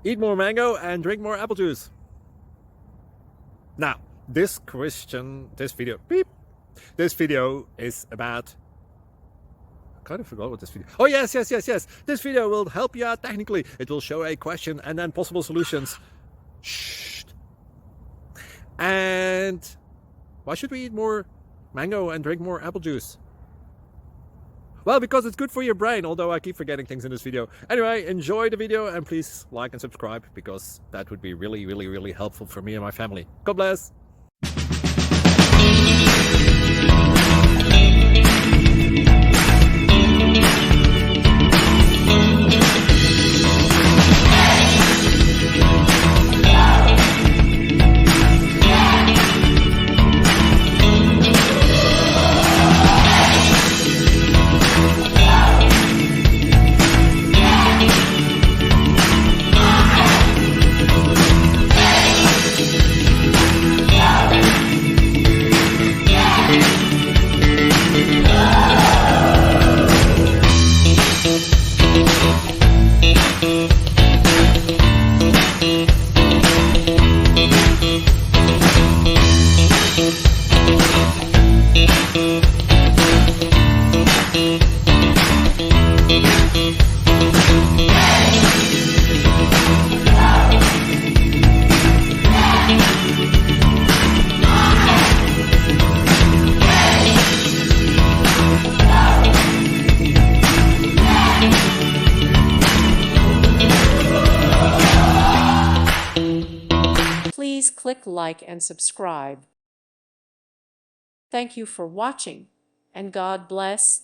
Eat more mango and drink more apple juice. Now, this video is about... I kind of forgot what this video... Oh, yes. This video will help you out technically. It will show a question and then possible solutions. Shh. And why should we eat more mango and drink more apple juice? Well, because it's good for your brain, although I keep forgetting things in this video. Anyway, enjoy the video and please like and subscribe, because that would be really helpful for me and my family. God bless! Please click like and subscribe. Thank you for watching, and God bless.